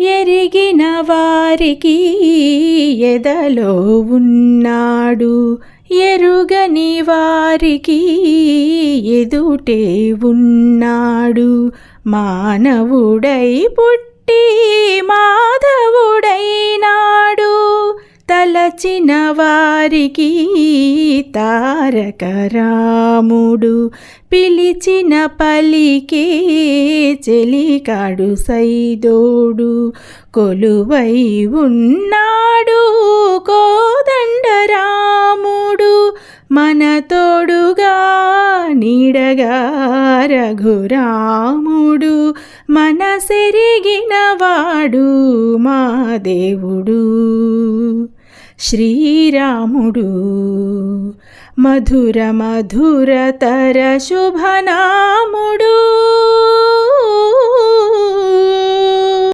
ఎరిగిన వారికి ఎదలో ఉన్నాడు, ఎరుగని వారికి ఎదుటే ఉన్నాడు. మానవుడై పుట్టి మాధవుడైనాడు, తలచిన వారికి తారక రాముడు. పిలిచిన పలికే చెలికాడు సైదోడు, కొలువై ఉన్నాడు కోదండరాముడు. మన తోడుగా నీడగా రఘురాముడు, మనసెరిగిన వాడు మా దేవుడు శ్రీరాముడు. మధుర మధురతర శుభనాముడు.